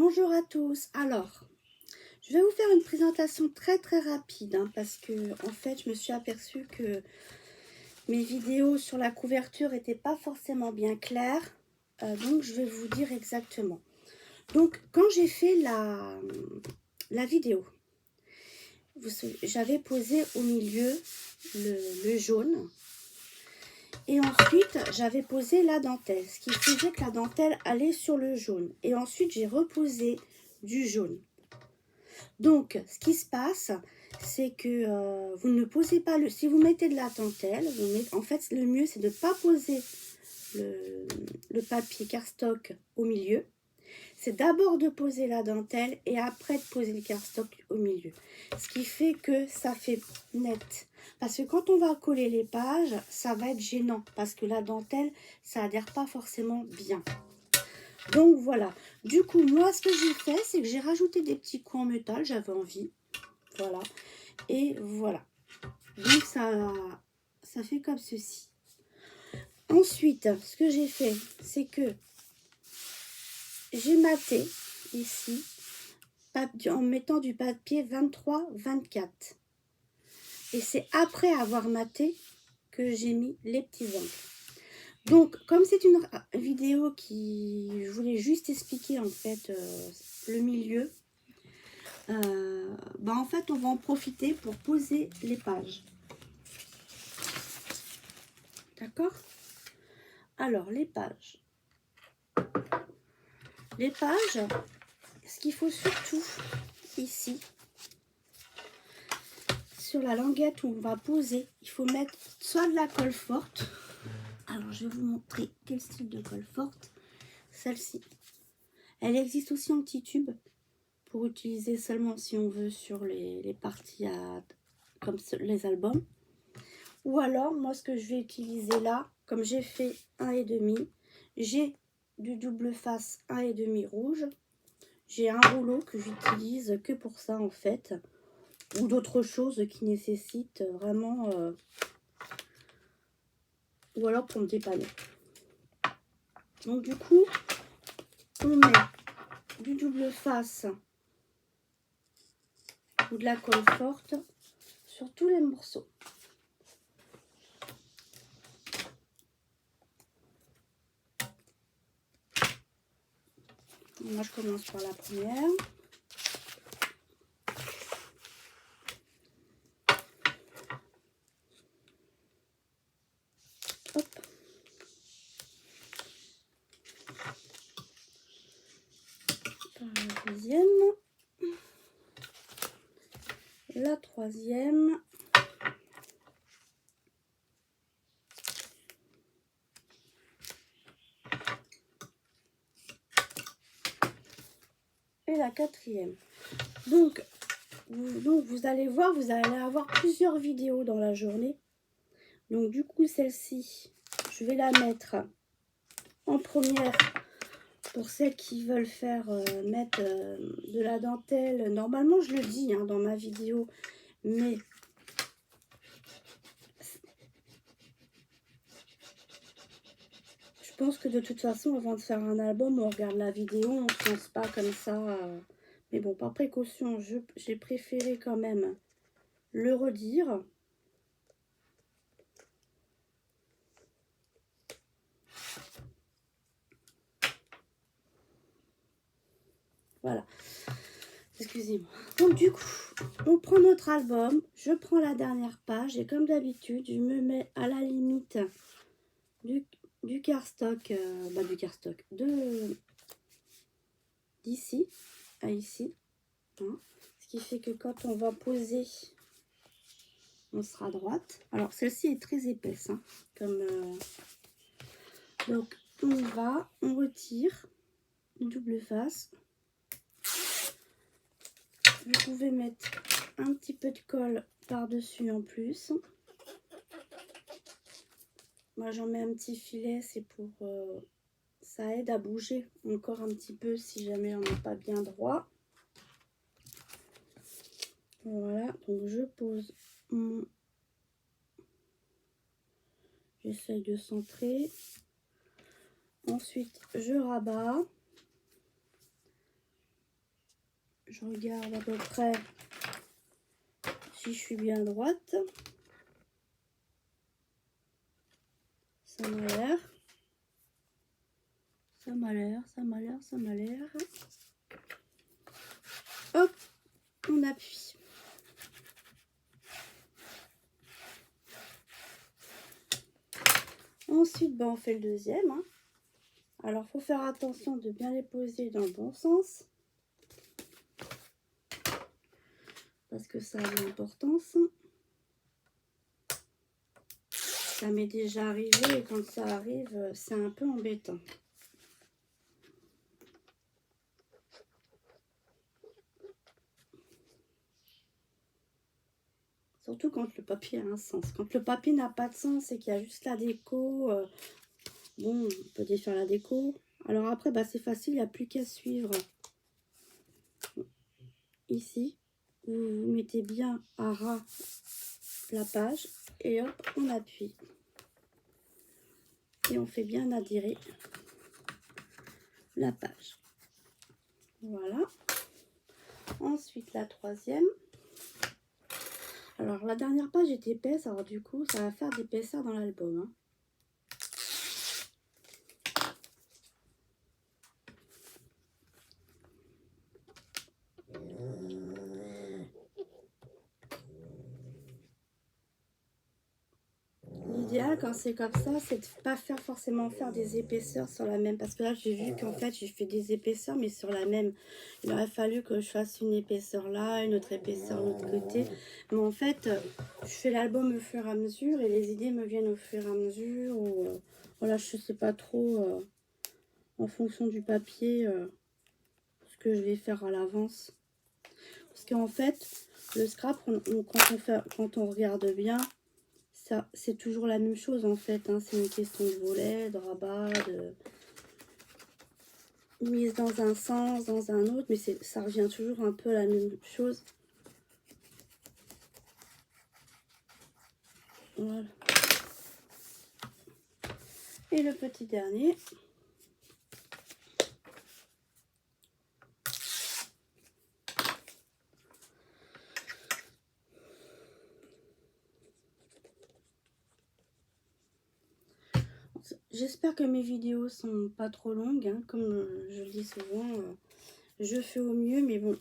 Bonjour à tous. Alors, je vais vous faire une présentation très rapide parce que en fait, je me suis aperçue que mes vidéos sur la couverture n'étaient pas forcément bien claires. Donc, je vais vous dire exactement. Donc, quand j'ai fait la vidéo, j'avais posé au milieu le jaune. Et ensuite, j'avais posé la dentelle, ce qui faisait que la dentelle allait sur le jaune. Et ensuite, j'ai reposé du jaune. Donc, ce qui se passe, c'est que vous ne posez pas le... Si vous mettez de la dentelle, en fait, le mieux, c'est de ne pas poser le papier cardstock au milieu. C'est d'abord de poser la dentelle et après de poser le cardstock au milieu. Ce qui fait que ça fait net. Parce que quand on va coller les pages, ça va être gênant. Parce que la dentelle, ça adhère pas forcément bien. Donc voilà. Du coup, moi, ce que j'ai fait, c'est que j'ai rajouté des petits coins en métal. J'avais envie. Voilà. Et voilà. Donc ça fait comme ceci. Ensuite, ce que j'ai fait, c'est que j'ai maté ici en mettant du papier 23-24. Et c'est après avoir maté que j'ai mis les petits angles. Donc, comme c'est une vidéo qui... Je voulais juste expliquer en fait le milieu. En fait, on va en profiter pour poser les pages. D'accord? Alors, les pages. Les pages, ce qu'il faut surtout ici, sur la languette où on va poser, il faut mettre soit de la colle forte. Alors, je vais vous montrer quel style de colle forte. Celle-ci. Elle existe aussi en petit tube pour utiliser seulement si on veut sur les parties comme les albums. Ou alors, moi, ce que je vais utiliser là, comme j'ai fait 1,5, j'ai du double face 1,5 rouge. J'ai un rouleau que j'utilise que pour ça, en fait. Ou d'autres choses qui nécessitent vraiment... ou alors pour me dépanner. Donc, du coup, on met du double face ou de la colle forte sur tous les morceaux. Moi, je commence par la première. Hop. Par la deuxième. La troisième. Et la quatrième. Donc, vous allez voir, vous allez avoir plusieurs vidéos dans la journée. Donc, du coup, celle-ci, je vais la mettre en première pour celles qui veulent faire mettre de la dentelle. Normalement, je le dis dans ma vidéo, mais je pense que de toute façon, avant de faire un album, on regarde la vidéo, on ne se lance pas comme ça. Mais bon, par précaution, j'ai préféré quand même le redire. Voilà. Excusez-moi. Donc du coup, on prend notre album, je prends la dernière page et comme d'habitude, je me mets à la limite du cardstock, d'ici à ici. Hein. Ce qui fait que quand on va poser, on sera à droite. Alors celle-ci est très épaisse, hein, donc on retire une double face. Vous pouvez mettre un petit peu de colle par-dessus en plus. Moi, j'en mets un petit filet, c'est pour... ça aide à bouger encore un petit peu si jamais on n'est pas bien droit. Voilà, donc je pose mon... J'essaye de centrer. Ensuite, je rabats. Je regarde à peu près si je suis bien droite. Ça m'a l'air. Ça m'a l'air, ça m'a l'air, ça m'a l'air. Hop, on appuie. Ensuite, on fait le deuxième. Hein. Alors, il faut faire attention de bien les poser dans le bon sens. Parce que ça a de l'importance. Ça m'est déjà arrivé et quand ça arrive, c'est un peu embêtant. Surtout quand le papier a un sens. Quand le papier n'a pas de sens et qu'il y a juste la déco, bon, on peut défaire la déco. Alors après, c'est facile, il n'y a plus qu'à suivre. Ici, vous mettez bien à ras la page et hop, on appuie. Et on fait bien adhérer la page. Voilà. Ensuite, la troisième. Alors, la dernière page est épaisse, alors du coup, ça va faire d'épaisseur dans l'album. Hein. L'idéal quand c'est comme ça, c'est de pas forcément faire des épaisseurs sur la même. Parce que là, j'ai vu qu'en fait, j'ai fait des épaisseurs, mais sur la même. Il aurait fallu que je fasse une épaisseur là, une autre épaisseur de l'autre côté. Mais en fait, je fais l'album au fur et à mesure et les idées me viennent au fur et à mesure. Ou, voilà, je sais pas trop en fonction du papier ce que je vais faire à l'avance. Parce qu'en fait, le scrap, quand on regarde bien, ça, c'est toujours la même chose en fait. Hein. C'est une question de volet, de rabat, de mise dans un sens, dans un autre. Mais ça revient toujours un peu à la même chose. Voilà. Et le petit dernier. J'espère que mes vidéos sont pas trop longues, hein. Comme je le dis souvent, je fais au mieux, mais bon,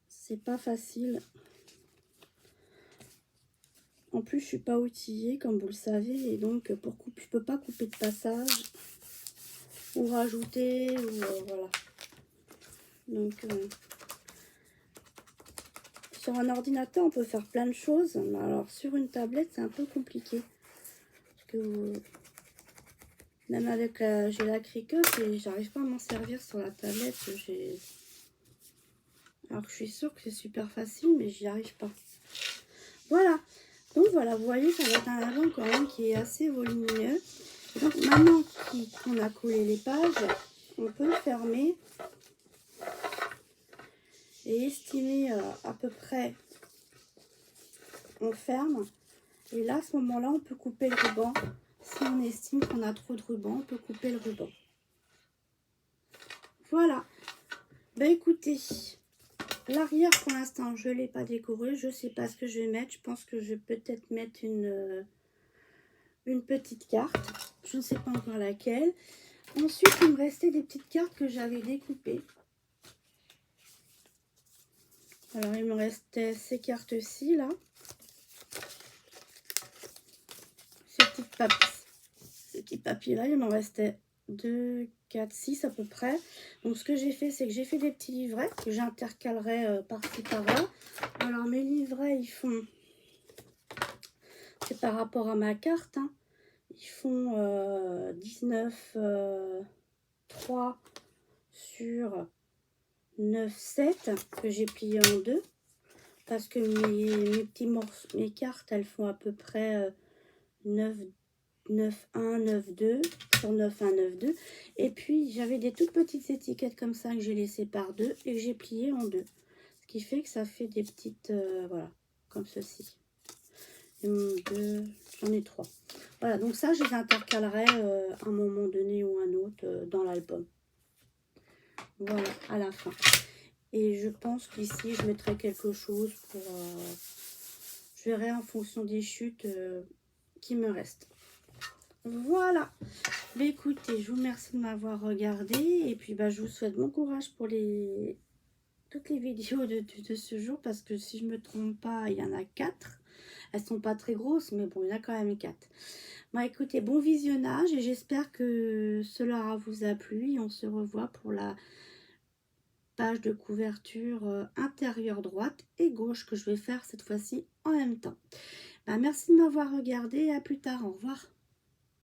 c'est pas facile. En plus, je suis pas outillée, comme vous le savez, et donc pour couper, je peux pas couper de passage ou rajouter, ou voilà. Donc, sur un ordinateur, on peut faire plein de choses, mais alors sur une tablette, c'est un peu compliqué. Que même avec j'ai la Cricut et j'arrive pas à m'en servir sur la tablette. Alors que je suis sûre que c'est super facile, mais j'y arrive pas. Voilà. Donc voilà, vous voyez, ça va être un album quand même qui est assez volumineux. Et donc maintenant qu'on a collé les pages, on peut le fermer et estimer à peu près. On ferme. Et là, à ce moment-là, on peut couper le ruban. Si on estime qu'on a trop de ruban, on peut couper le ruban. Voilà. Ben écoutez, l'arrière pour l'instant, je ne l'ai pas décoré. Je ne sais pas ce que je vais mettre. Je pense que je vais peut-être mettre une petite carte. Je ne sais pas encore laquelle. Ensuite, il me restait des petites cartes que j'avais découpées. Alors, il me restait ces cartes-ci, là. Ces petits papiers-là, il m'en restait 2, 4, 6 à peu près. Donc, ce que j'ai fait, c'est que j'ai fait des petits livrets que j'intercalerai par-ci, par-là. Alors, mes livrets, ils font... C'est par rapport à ma carte, hein. Ils font 19, 3 sur 9, 7 que j'ai plié en deux. Parce que mes petits morceaux, mes cartes, elles font à peu près 9, 9, 1, 9, 2 sur 9, 1, 9, 2. Et puis, j'avais des toutes petites étiquettes comme ça que j'ai laissées par deux et que j'ai pliées en deux. Ce qui fait que ça fait des petites, voilà, comme ceci. J'en ai 3. Voilà, donc ça, je les intercalerai à un moment donné ou un autre dans l'album. Voilà, à la fin. Et je pense qu'ici, je mettrai quelque chose pour... je verrai en fonction des chutes qui me restent. Voilà. Mais écoutez, je vous remercie de m'avoir regardé. Et puis, bah, je vous souhaite bon courage pour toutes les vidéos de ce jour. Parce que si je ne me trompe pas, il y en a 4. Elles sont pas très grosses, mais bon, il y en a quand même 4. Bon, écoutez, bon visionnage. Et j'espère que cela vous a plu. Et on se revoit pour la page de couverture intérieure droite et gauche que je vais faire cette fois-ci en même temps. Bah, merci de m'avoir regardé. À plus tard. Au revoir.